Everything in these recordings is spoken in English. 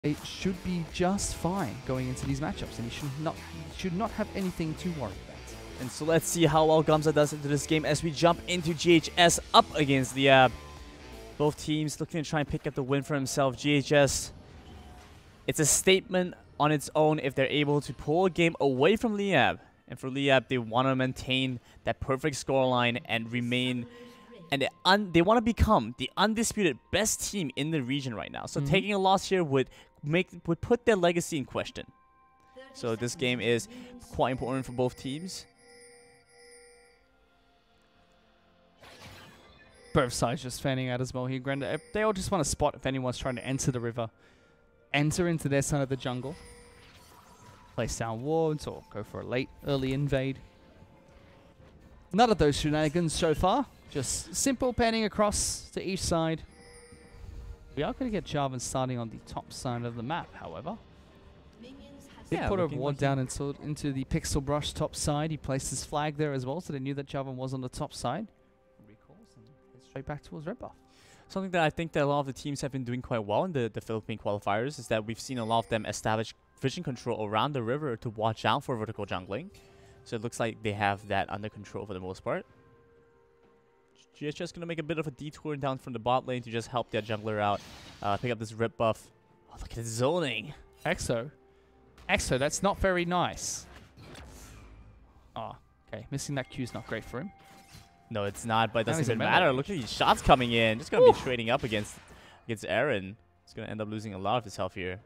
it should be just fine going into these matchups, and he should not have anything to worry about. And so let's see how well Gamza does into this game as we jump into GHS up against LYB. Both teams looking to try and pick up the win for himself. GHS, it's a statement on its own if they're able to pull a game away from LYB. And for LYB, they want to maintain that perfect scoreline and remain, and they want to become the undisputed best team in the region right now. So taking a loss here would put their legacy in question. So this game is quite important for both teams. Both sides just fanning out as well here. Granted, they all just want to spot if anyone's trying to enter the river. Enter into their side of the jungle. Place down wards or go for a early invade. None of those shenanigans so far. Just simple panning across to each side. We are going to get Jarvan starting on the top side of the map, however. He put a ward down into the Pixel Brush top side. He placed his flag there as well, so they knew that Jarvan was on the top side. Straight back towards red buff. Something that I think that a lot of the teams have been doing quite well in the Philippine qualifiers is that we've seen a lot of them establish vision control around the river to watch out for vertical jungling. So it looks like they have that under control for the most part. GHS going to make a bit of a detour down from the bot lane to just help their jungler out. Pick up this red buff. Oh, look at the zoning. Exo, that's not very nice. Oh, okay. Missing that Q is not great for him. No, it's not, but it doesn't even matter. Look at these shots coming in. Just going to be trading up against Aaron. He's going to end up losing a lot of his health here.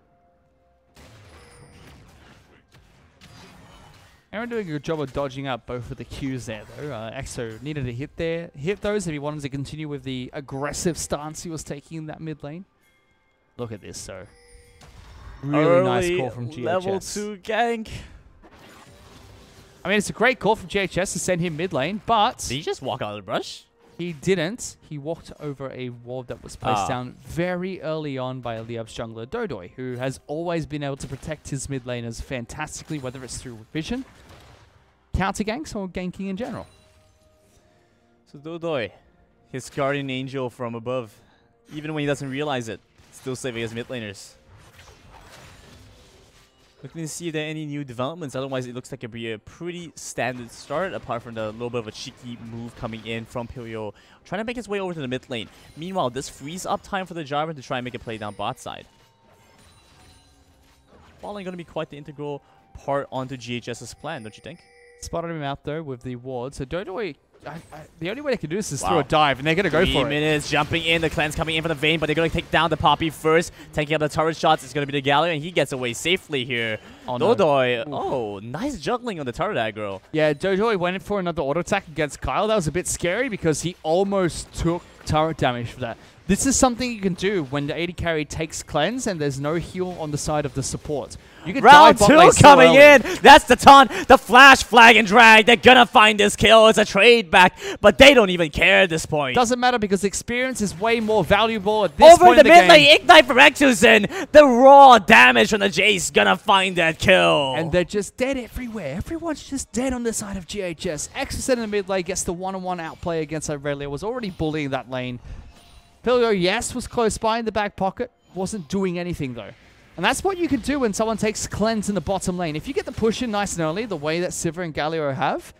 Aaron doing a good job of dodging up both of the Qs there, though. Exo needed to hit those if he wanted to continue with the aggressive stance he was taking in that mid lane. Look at this, so really nice call from GHS. Level 2 gank. I mean, it's a great call from GHS to send him mid lane, but... Did he just walk out of the brush? He didn't. He walked over a ward that was placed down very early on by LYB's jungler, Dodoy, who has always been able to protect his mid laners fantastically, whether it's through vision, counter ganks, or ganking in general. So Dodoy, his guardian angel from above, even when he doesn't realize it, still saving his mid laners. Looking to see if there are any new developments. Otherwise, it looks like it'd be a pretty standard start, apart from the little bit of a cheeky move coming in from Pilio, trying to make his way over to the mid lane. Meanwhile, this frees up time for the Jarvan to try and make a play down bot side. Bot lane going to be quite the integral part onto GHS's plan, don't you think? Spotted him out, though, with the ward. So Dodoy... the only way they can do this is through a dive, and they're going to go for it. 3 minutes jumping in. The cleanse coming in from the Vayne, but they're going to take down the Poppy first. Taking out the turret shots. It's going to be the Galio, and he gets away safely here. Oh, Dodoy. No. Oh, nice juggling on the turret aggro. Yeah, Dodoy went in for another auto attack against Kyle. That was a bit scary because he almost took turret damage for that. This is something you can do when the AD carry takes cleanse and there's no heal on the side of the support. You can Round 2 coming in. That's the taunt. The flash, flag, and drag. They're going to find this kill. It's a trade back, but they don't even care at this point. Doesn't matter because experience is way more valuable at this point over the mid lane. Ignite from Exusen. The raw damage from the Jace going to find that kill. And they're just dead everywhere. Everyone's just dead on the side of GHS. Exusen in the mid lane gets the one-on-one outplay against Irelia. Was already bullying that lane. Pilio, yes, was close by in the back pocket. Wasn't doing anything, though. And that's what you can do when someone takes cleanse in the bottom lane. If you get the push in nice and early, the way that Sivir and Galio have,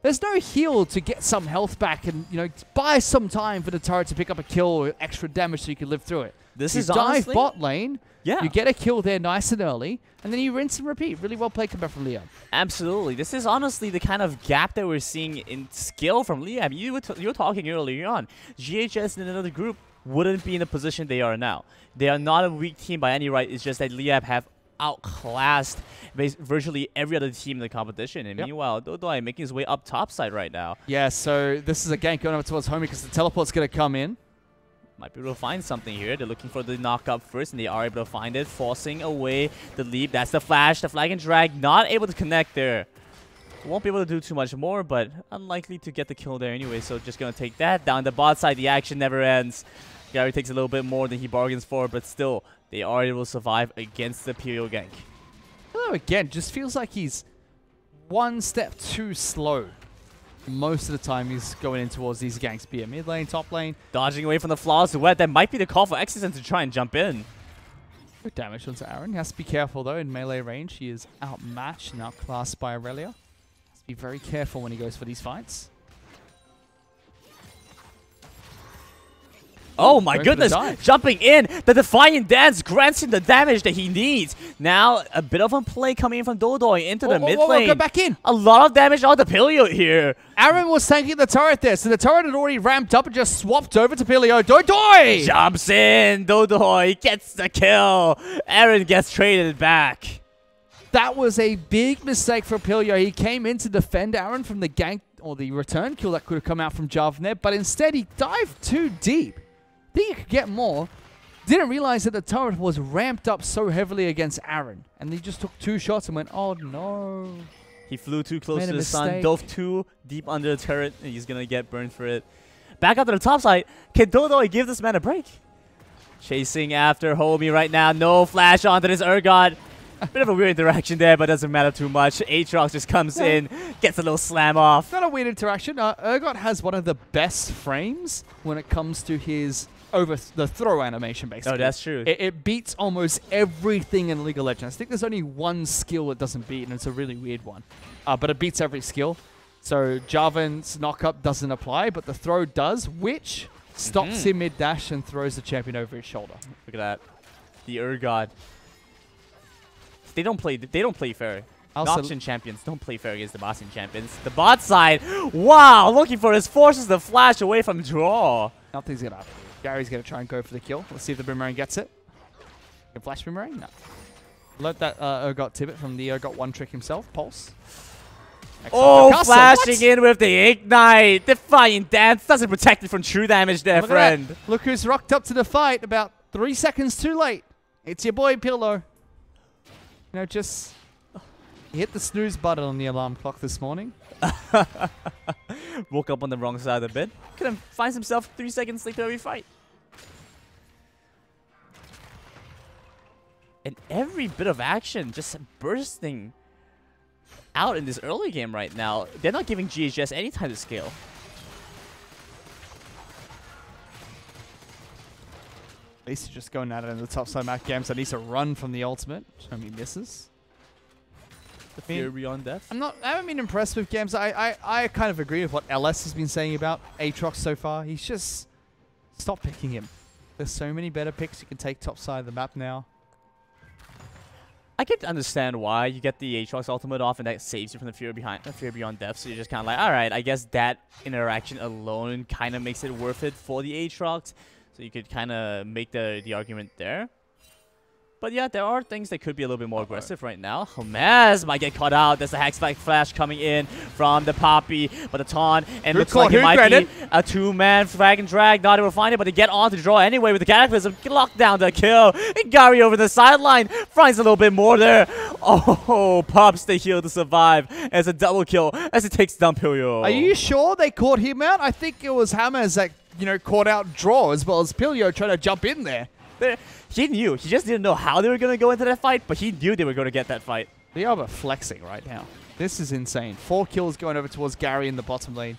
there's no heal to get some health back and, you know, buy some time for the turret to pick up a kill or extra damage so you can live through it. This is honestly, dive bot lane, you get a kill there nice and early, and then you rinse and repeat. Really well played comeback from LYB. Absolutely. This is honestly the kind of gap that we're seeing in skill from LYB. You were talking earlier on. GHS in another group wouldn't be in the position they are now. They are not a weak team by any right. It's just that LYB have outclassed virtually every other team in the competition. And meanwhile, Dodoy making his way up top side right now. Yeah, so this is a gank going over towards Homie because the teleport's going to come in. Might be able to find something here. They're looking for the knock-up first, and they are able to find it, forcing away the leap. That's the flash, the flag and drag, not able to connect there. Won't be able to do too much more, but unlikely to get the kill there anyway, so just going to take that. Down the bot side, the action never ends. Gary takes a little bit more than he bargains for, but still, they are able to survive against the Pilio gank. Hello again, just feels like he's one step too slow. Most of the time he's going in towards these ganks, be it mid lane, top lane. Dodging away from the Flawless Duet, that might be the call for Exisen to try and jump in. Good damage onto Aaron. He has to be careful though in melee range. He is outmatched and outclassed by Aurelia. Has to be very careful when he goes for these fights. Oh my goodness, jumping in, the Defiant Dance grants him the damage that he needs. Now, a bit of a play coming in from Dodoy into the mid lane. Go back in. A lot of damage on the Pilio here. Aaron was tanking the turret there, so the turret had already ramped up and just swapped over to Pilio. Dodoy! Jumps in, Dodoy gets the kill. Aaron gets traded back. That was a big mistake for Pilio. He came in to defend Aaron from the gank or the return kill that could have come out from Javnet, but instead he dived too deep. Think he could get more. Didn't realize that the turret was ramped up so heavily against Aaron. And he just took 2 shots and went, oh no. He flew too close to the sun, dove too deep under the turret, and he's going to get burned for it. Back up to the top side. Can Dodoy give this man a break? Chasing after Homie right now. No flash onto this Urgot. Bit of a weird interaction there, but doesn't matter too much. Aatrox just comes in, gets a little slam off. Not a weird interaction. Urgot has one of the best frames when it comes to his over the throw animation, basically. Oh, that's true. It beats almost everything in League of Legends. I think there's only one skill it doesn't beat, and it's a really weird one. But it beats every skill. So Jarvan's knock-up doesn't apply, but the throw does, which stops him mid-dash and throws the champion over his shoulder. Look at that. The Urgot. They don't play fair. Noxian champions don't play fair against the Boston champions. The bot side, wow, looking for his forces to flash away from draw. Nothing's gonna happen. Gary's gonna try and go for the kill. Let's see if the boomerang gets it. Can flash boomerang? No. Learned that Urgot Tibbet from the Urgot one trick himself. Pulse. Oh, flashing in with the Ignite. Defiant Dance doesn't protect it from true damage there, friend. Look who's rocked up to the fight about 3 seconds too late. It's your boy Pillow. You know, just hit the snooze button on the alarm clock this morning. Woke up on the wrong side of the bed. Couldn't find himself 3 seconds late to every fight. And every bit of action just bursting out in this early game right now. They're not giving GHS any time to scale. At least he's just going at it in the top side map games. I need to run from the ultimate. Show me misses. The fear beyond death. I haven't been impressed with games. I kind of agree with what LS has been saying about Aatrox so far. He's just stop picking him. There's so many better picks you can take top side of the map now. I could understand why you get the Aatrox ultimate off and that saves you from the fear beyond death. So you're just kind of like, all right, I guess that interaction alone kind of makes it worth it for the Aatrox. So you could kind of make the argument there. But yeah, there are things that could be a little bit more aggressive right now. Homaz might get caught out. There's a Hexback Flash coming in from the Poppy, but the taunt, and looks like it might be a 2-man frag and drag. Not able to find it, but they get on to draw anyway with the Cataclysm. Lock down the kill. And Gary over the sideline finds a little bit more there. Oh, pops the heal to survive as a double kill as it takes down Pilio. Are you sure they caught him out? I think it was Hammers that, you know, caught out draw as well as Pilio trying to jump in there. He knew. He just didn't know how they were going to go into that fight, but he knew they were going to get that fight. They are flexing right now. This is insane. 4 kills going over towards Gary in the bottom lane.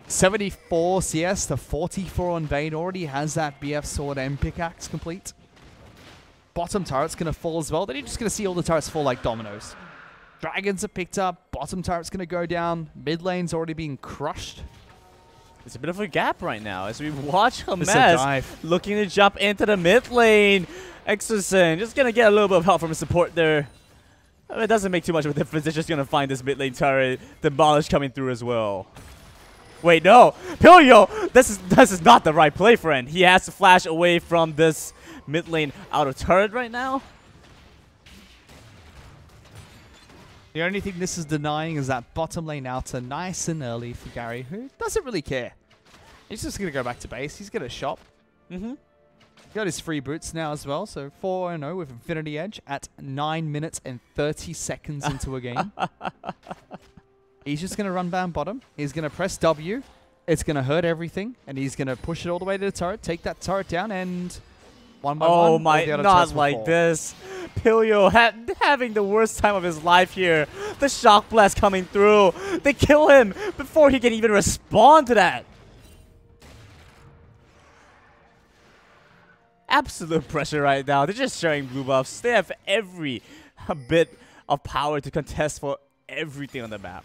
74 CS to 44 on Vayne. Already has that BF sword and pickaxe complete. Bottom turret's going to fall as well. Then you're just going to see all the turrets fall like dominoes. Dragons are picked up. Bottom turret's going to go down. Mid lane's already being crushed. It's a bit of a gap right now as we watch Homaz looking to jump into the mid lane. Exorson just going to get a little bit of help from his support there. It doesn't make too much of a difference. It's just going to find this mid lane turret. Demolish coming through as well. Wait, no. Pilio, this is not the right play, friend. He has to flash away from this mid lane outer turret right now. The only thing this is denying is that bottom lane outer nice and early for Gary, who doesn't really care. He's just going to go back to base. He's going to shop. He got his free boots now as well, so 4-0 with Infinity Edge at 9 minutes and 30 seconds into a game. He's just going to run down bottom. He's going to press W. It's going to hurt everything, and he's going to push it all the way to the turret, take that turret down, and 1 by 1. Oh my, not like this. Pilio having the worst time of his life here. The Shock Blast coming through. They kill him before he can even respond to that. absolute pressure right now. They're just sharing blue buffs. They have every bit of power to contest for everything on the map.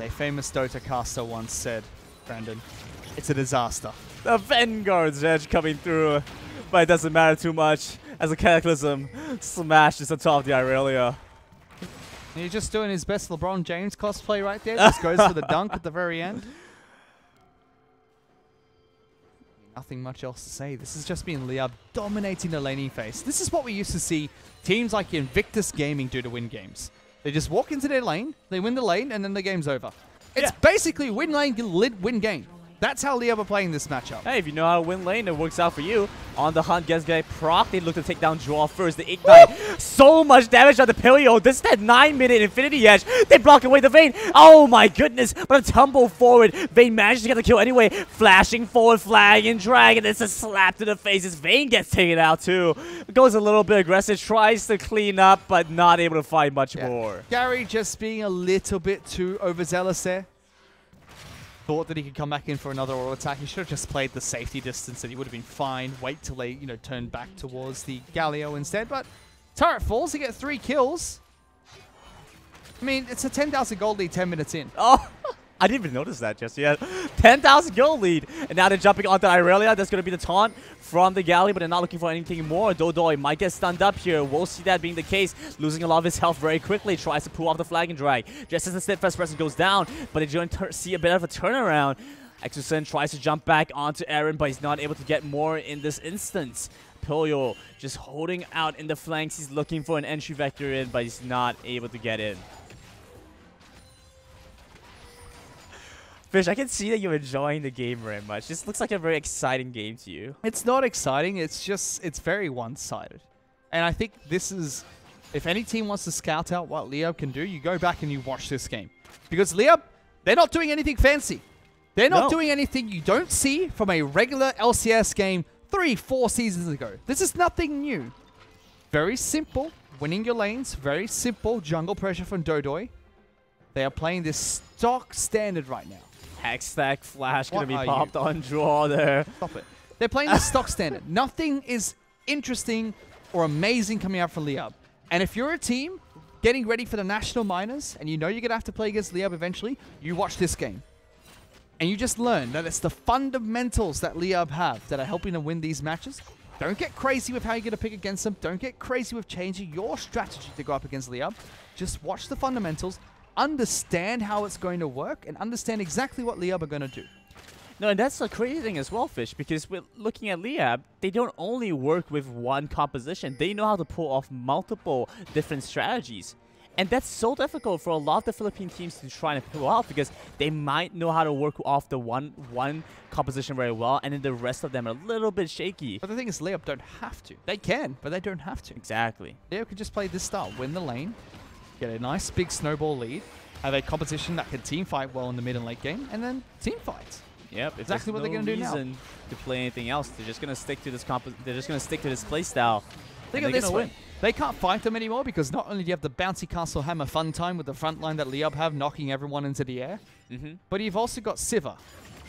A famous Dota caster once said, Brandon, it's a disaster. The Vanguard's edge coming through, but it doesn't matter too much as a Cataclysm smashes atop the Irelia. He's just doing his best LeBron James cosplay right there. Just goes for the dunk at the very end. Nothing much else to say. This has just been LYB dominating the laning phase. This is what we used to see teams like Invictus Gaming do to win games. They just walk into their lane, they win the lane, and then the game's over. It's basically win lane, win game. That's how LYB are playing this matchup. Hey, if you know how to win lane, it works out for you. On the hunt, gets proc. They look to take down Draw first. The Ignite. So much damage on the Pilio. This is that 9-minute Infinity Edge. They block away the Vayne. Oh my goodness. But a tumble forward. Vayne manages to get the kill anyway. Flashing forward, flag and drag. And it's a slap to the face as Vayne gets taken out too. Goes a little bit aggressive. Tries to clean up, but not able to find much more. Gary just being a little bit too overzealous there. Thought that he could come back in for another auto attack. He should have just played the safety distance and he would have been fine. Wait till they, turn back towards the Galio instead. But turret falls, he gets 3 kills. I mean, it's a 10,000 gold lead 10 minutes in. Oh, I didn't even notice that just yet. 10,000 gold lead. And now they're jumping onto Irelia. That's going to be the taunt from the Galley, but they're not looking for anything more. Dodoi might get stunned up here. We'll see that being the case. Losing a lot of his health very quickly. Tries to pull off the flag and drag. Just as the steadfast person goes down, but they're going to see a bit of a turnaround. Exosen tries to jump back onto Aaron, but he's not able to get more in this instance. Pilio just holding out in the flanks. He's looking for an entry vector in, but he's not able to get in. Fish, I can see that you're enjoying the game very much. This looks like a very exciting game to you. It's not exciting. It's very one-sided. And I think this is, if any team wants to scout out what LYB can do, you go back and you watch this game. Because LYB, they're not doing anything fancy. They're not doing anything you don't see from a regular LCS game 3-4 seasons ago. This is nothing new. Very simple, winning your lanes. Very simple jungle pressure from Dodoi. They are playing this stock standard right now. Hex stack flash going to be popped on Draw there. Stop it. They're playing the stock standard. Nothing is interesting or amazing coming out from LYB. And if you're a team getting ready for the national minors and you know you're going to have to play against LYB eventually, you watch this game. And you just learn that it's the fundamentals that LYB have that are helping them win these matches. Don't get crazy with how you're going to pick against them. Don't get crazy with changing your strategy to go up against LYB. Just watch the fundamentals. Understand how it's going to work and understand exactly what LYB are going to do. No, and that's the crazy thing as well, Fish, because we're looking at LYB, they don't only work with one composition. They know how to pull off multiple different strategies. And that's so difficult for a lot of the Philippine teams to try and pull off because they might know how to work off the one composition very well, and then the rest of them are a little bit shaky. But the thing is, LYB don't have to. They can, but they don't have to. Exactly. LYB could just play this style, win the lane, get a nice big snowball lead, have a competition that can team fight well in the mid and late game, and then team fight. Yep, exactly what they're going to do now. To play anything else, they're just going to stick to this they're just going to stick to this play style. Think of this way. They can't fight them anymore because not only do you have the bouncy castle hammer fun time with the front line that LYB have, knocking everyone into the air, but you've also got Siva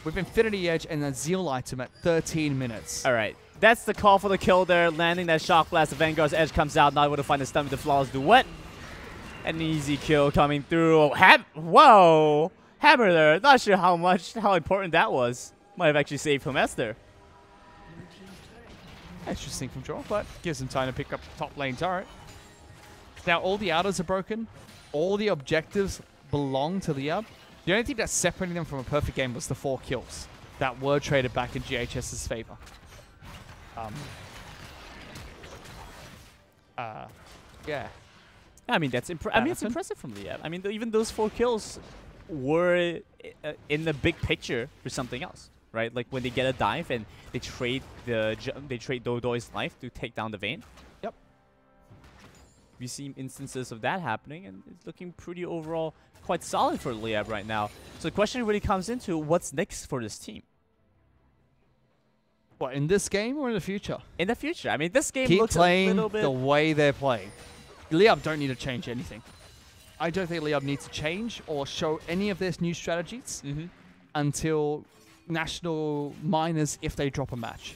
with Infinity Edge and a Zeal item at 13 minutes. All right, that's the call for the kill there, landing that Shock Blast. The Vanguard's Edge comes out, not able to find the stun with the flawless duet. An easy kill coming through. Whoa! Hammer there. Not sure how important that was. Might have actually saved Hermes there. Interesting from Draw, but gives him time to pick up top lane turret. Now all the outers are broken. All the objectives belong to LYB. The only thing that's separating them from a perfect game was the 4 kills that were traded back in GHS's favor. Yeah. I mean, it's impressive from LYB. I mean, even those 4 kills were in the big picture for something else, right? Like when they get a dive and they trade Dodoi's life to take down the Vayne. Yep. We've seen instances of that happening, and it's looking pretty overall quite solid for LYB right now. So the question really comes into what's next for this team. What, in this game or in the future? In the future. I mean, this game Keep looks playing a little bit the way they're playing. LYB don't need to change anything. I don't think LYB needs to change or show any of their new strategies until national minors if they drop a match.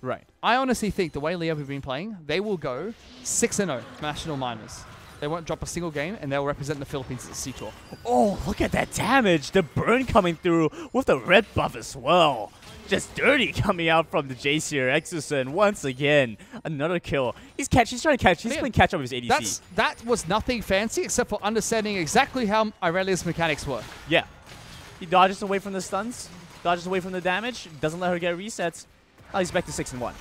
Right. I honestly think the way LYB have been playing, they will go 6-0 national minors. They won't drop a single game, and they'll represent the Philippines at the C-Tour. Oh, look at that damage. The burn coming through with the red buff as well. Just dirty coming out from the Jace here. Exosun once again. Another kill. He's trying to catch. He's playing catch up with his ADC. That was nothing fancy except for understanding exactly how Irelia's mechanics work. Yeah. He dodges away from the stuns. Dodges away from the damage. Doesn't let her get resets. Now he's back to 6-1.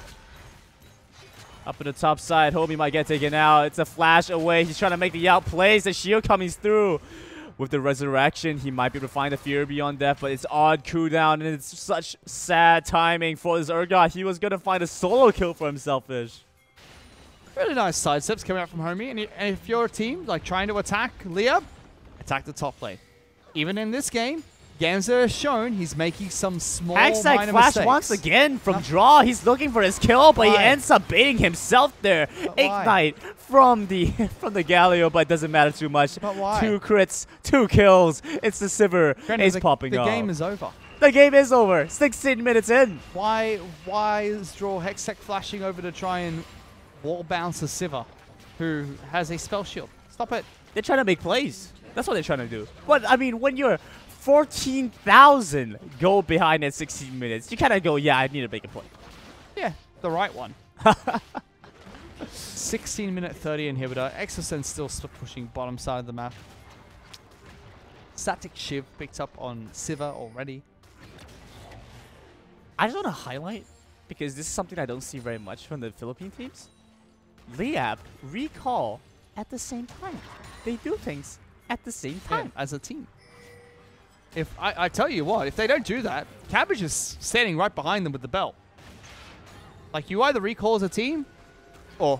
Up in the top side. Hobie might get taken out. It's a flash away. He's trying to make the outplays. The shield coming through. With the resurrection, he might be able to find the Fury beyond death, but it's odd cooldown, and it's such sad timing for this Urgot. He was going to find a solo kill for himself, Fish. Really nice side steps coming out from Homie, and if you're a team like trying to attack LYB, attack the top lane. Even in this game, Gamza has shown he's making some small minor flash mistakes. once again from draw. He's looking for his kill, but he ends up baiting himself there. Ignite from the Galio, but it doesn't matter too much. But why? 2 crits, 2 kills. It's the Sivir. He's popping off. The game is over. The game is over. 16 minutes in. Why is Draw Hextech flashing over to try and wall bounce a Sivir, who has a spell shield? Stop it. They're trying to make plays. That's what they're trying to do. But, I mean, when you're 14,000 gold behind at 16 minutes, you kind of go, yeah, I need to make a play. Yeah, the right one. 16-minute 30 inhibitor. Exosun still pushing bottom side of the map. Static Shiv picked up on Sivir already. I just want to highlight, because this is something I don't see very much from the Philippine teams. LYB recall at the same time. They do things at the same time. Yeah, as a team. If I tell you what, if they don't do that, Cabbage is standing right behind them with the belt. Like, you either recall as a team, or...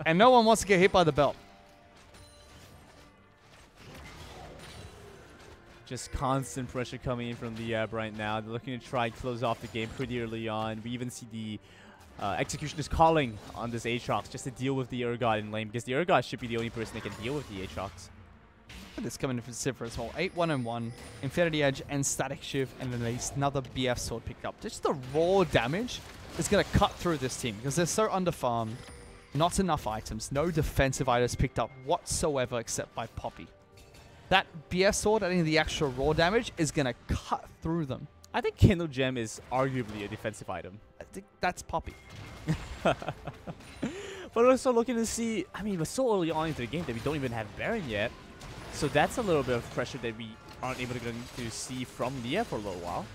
and no one wants to get hit by the belt. Just constant pressure coming in from the right now. They're looking to try and close off the game pretty early on. We even see the Executioners calling on this Aatrox just to deal with the Urgot in lane, because the Urgot should be the only person that can deal with the Aatrox. This coming in from Sivir as well. 8-1-1, Infinity Edge and Static Shiv, and then another BF sword picked up. Just the raw damage is going to cut through this team because they're so underfarmed. Not enough items. No defensive items picked up whatsoever except by Poppy. That BF sword, I think the extra raw damage is going to cut through them. I think Kindle Gem is arguably a defensive item. I think that's Poppy. But also looking to see, I mean, we're so early on into the game that we don't even have Baron yet. So that's a little bit of pressure that we aren't able to see from LYB for a little while.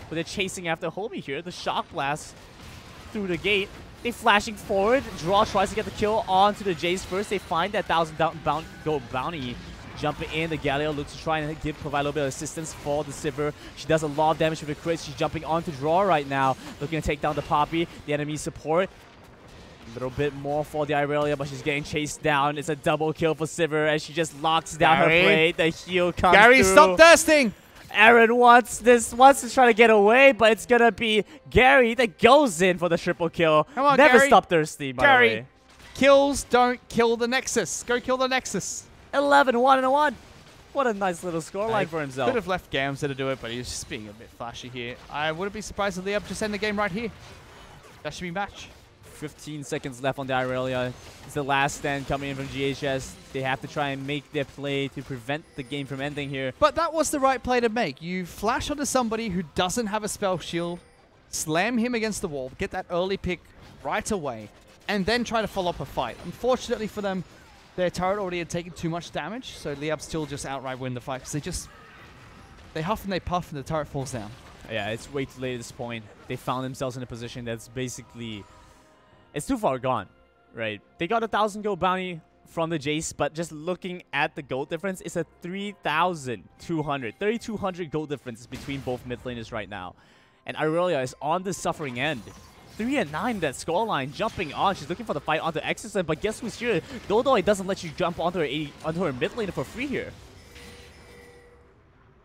But they're chasing after Hobie here. The Shock Blast through the gate. They flashing forward. Draw tries to get the kill onto the Jace first. They find that 1,000 gold bounty. Jumping in, the Galio looks to try and provide a little bit of assistance for the Sivir. She does a lot of damage with the crits. She's jumping onto Draw right now. Looking to take down the Poppy. The enemy support. A little bit more for the Irelia, but she's getting chased down. It's a double kill for Sivir as she just locks down her blade. The heal comes through. Stop thirsting! Aaron wants to try to get away, but it's gonna be Gary that goes in for the triple kill. Come on, Never Gary. stop thirsty, by the way. Kills don't kill the Nexus. Go kill the Nexus. 11-1-1. What a nice little scoreline for himself. Could have left Gamza to do it, but he's just being a bit flashy here. I wouldn't be surprised if LYB just end the game right here. That should be match. 15 seconds left on the Irelia. It's the last stand coming in from GHS. They have to try and make their play to prevent the game from ending here. But that was the right play to make. You flash onto somebody who doesn't have a spell shield, slam him against the wall, get that early pick right away, and then try to follow up a fight. Unfortunately for them, their turret already had taken too much damage, so LYB still just outright win the fight because they huff and they puff and the turret falls down. Yeah, it's way too late at this point. They found themselves in a position that's basically... it's too far gone, right? They got 1,000 gold bounty from the Jace, but just looking at the gold difference, it's a 3,200 gold difference between both mid laners right now. And Irelia is on the suffering end. 3-9 that scoreline, jumping on. She's looking for the fight onto Exosun, but guess who's here? Dodo doesn't let you jump onto her mid lane for free here.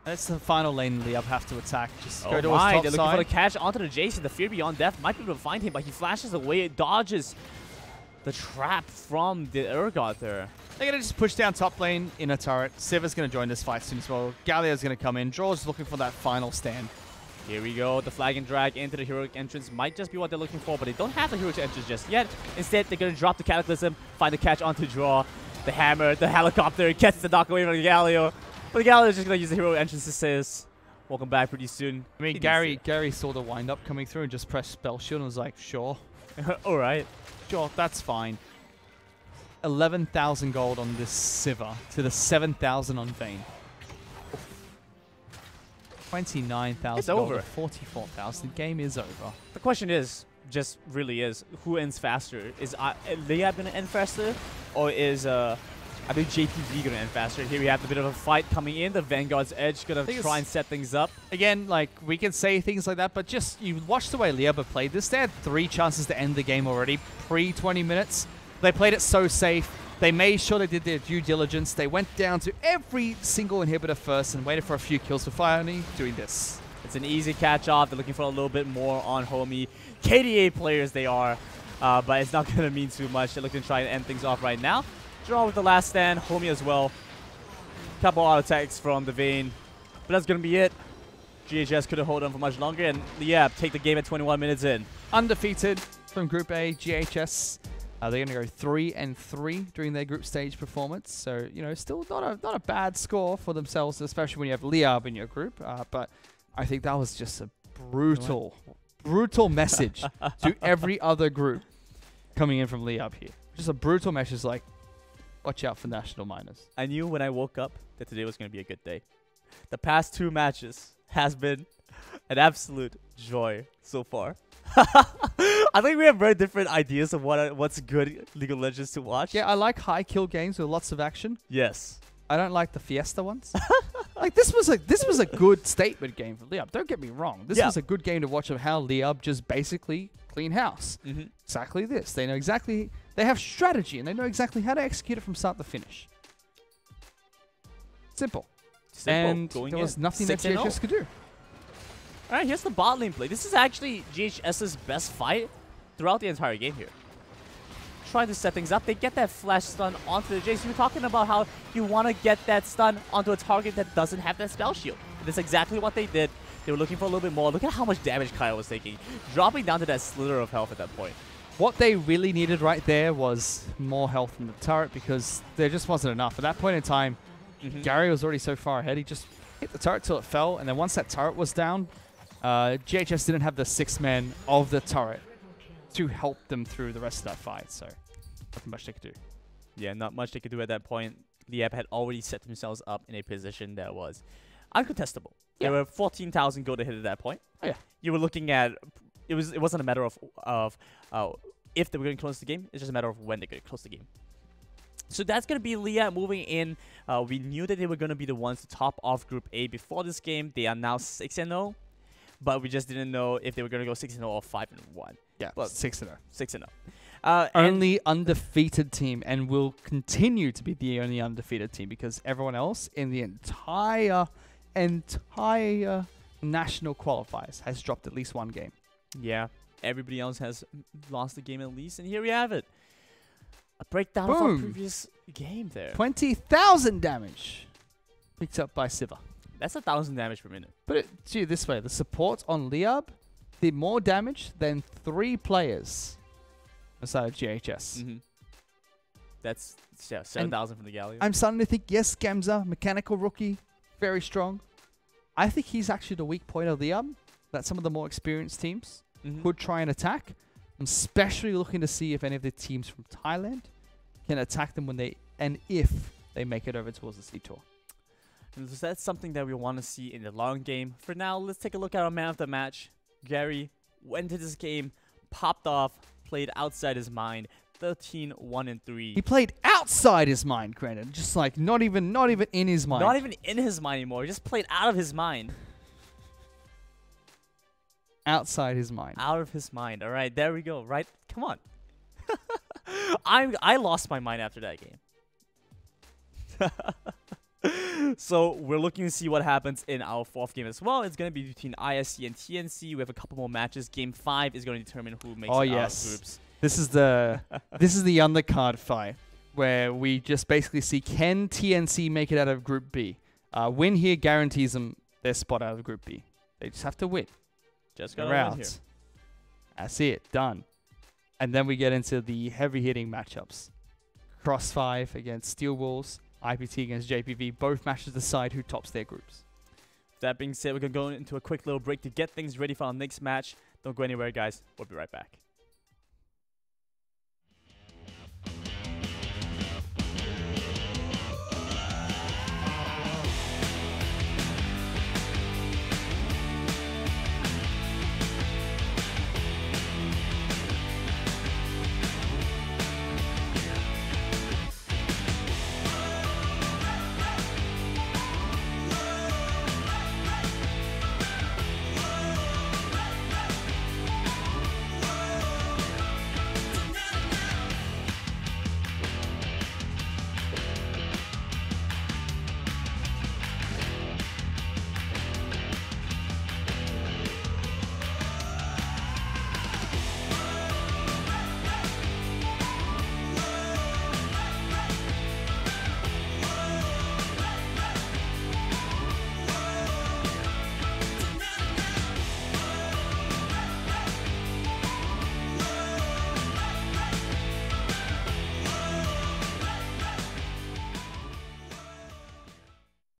That's the final lane LYB have to attack. Just go to his They're top looking side. for the catch onto the Jason. The Fear Beyond Death might be able to find him, but he flashes away. It dodges the trap from the Urgot there. They're going to just push down top lane in a turret. Sivir's going to join this fight soon as well. Galio's going to come in. Draw's looking for that final stand. Here we go. The flag and drag into the heroic entrance might just be what they're looking for, but they don't have the heroic entrance just yet. Instead, they're going to drop the Cataclysm, find the catch onto draw. The hammer, the helicopter, gets the knock away from the Galio. But the Galio is just going to use the heroic entrance to say this. Welcome back pretty soon. I mean, Gary saw the wind-up coming through and just pressed Spell Shield and was like, sure. All right. Sure, that's fine. 11,000 gold on this Sivir to the 7,000 on Vayne. 29,000 gold to 44,000. Game is over. The question is, just really is, who ends faster? Is LYB going to end faster? Or is I think JPV going to end faster? Here we have a bit of a fight coming in. The Vanguard's Edge going to try and set things up. Again, like, we can say things like that, but just, you watch the way LYB played this. They had 3 chances to end the game already, pre-20 minutes. They played it so safe. They made sure they did their due diligence. They went down to every single inhibitor first and waited for a few kills for finally doing this. It's an easy catch-off. They're looking for a little bit more on Homie. KDA players they are, but it's not going to mean too much. They're looking to try and end things off right now. Draw with the last stand. Homie as well. Couple auto attacks from the Vayne. But that's going to be it. GHS couldn't hold on for much longer. And yeah, take the game at 21 minutes in. Undefeated from Group A, GHS. They're going to go 3-3 during their group stage performance. So, you know, still not a bad score for themselves, especially when you have LYB in your group. But I think that was just a brutal message to every other group coming in from LYB here. Just a brutal message like, watch out for National Miners. I knew when I woke up that today was going to be a good day. The past 2 matches has been an absolute joy so far. I think we have very different ideas of what's good League of Legends to watch. Yeah, I like high kill games with lots of action. Yes. I don't like the Fiesta ones. Like this was a good statement game for LYB. Don't get me wrong. This was a good game to watch of how LYB just basically clean house. Exactly this. They know exactly. They have strategy and they know exactly how to execute it from start to finish. Simple. And there was nothing that GHS could do. Alright, here's the bot lane play. This is actually GHS's best fight throughout the entire game here. Trying to set things up. They get that flash stun onto the Jace. You were talking about how you want to get that stun onto a target that doesn't have that spell shield. That's exactly what they did. They were looking for a little bit more. Look at how much damage Kyle was taking. Dropping down to that slither of health at that point. What they really needed right there was more health from the turret because there just wasn't enough. At that point in time, Gary was already so far ahead. He just hit the turret till it fell. And then once that turret was down, GHS didn't have the 6-man of the turret to help them through the rest of that fight, so nothing much they could do. Yeah, not much they could do at that point. LYB had already set themselves up in a position that was uncontestable. Yeah. There were 14,000 gold to hit at that point. Oh, yeah. You were looking at it wasn't a matter of if they were going to close the game. It's just a matter of when they're going to close the game. So that's going to be LYB moving in. We knew that they were going to be the ones to top off Group A before this game. They are now 6-0. But we just didn't know if they were going to go 6-0 or 5-1. Yeah, well, 6-0. 6-0. Only undefeated team, and will continue to be the only undefeated team because everyone else in the entire national qualifiers has dropped at least 1 game. Yeah, everybody else has lost a game at least, and here we have it. A breakdown of our previous game there. 20,000 damage picked up by Sivir. That's 1,000 damage per minute. Put it to you this way. The support on LYB did more damage than 3 players aside of GHS. That's 7,000 from the Galio. I'm starting to think, yes, Gamza, mechanical rookie, very strong. I think he's actually the weak point of LYB that some of the more experienced teams could try and attack. I'm especially looking to see if any of the teams from Thailand can attack them when if they make it over towards the Sea Tour. And so that's something that we want to see in the long game. For now, let's take a look at our man of the match. Gary went into this game, popped off, played outside his mind. 13-1-3. He played outside his mind, granted. Just like not even in his mind. Not even in his mind anymore. He just played out of his mind. Outside his mind. Out of his mind. All right, there we go. Right? Come on. I lost my mind after that game. So we're looking to see what happens in our 4th game as well. It's going to be between ISC and TNC. We have a couple more matches. Game 5 is going to determine who makes it out of groups. This is the undercard fight where we just basically see, can TNC make it out of Group B? Win here guarantees them their spot out of Group B. They just have to win. Just They're gotta win out. here. That's it. Done. And then we get into the heavy-hitting matchups. Cross5 against Steel Wolves. IPT against JPV. Both matches decide who tops their groups. That being said, we're going to go into a quick little break to get things ready for our next match. Don't go anywhere, guys. We'll be right back.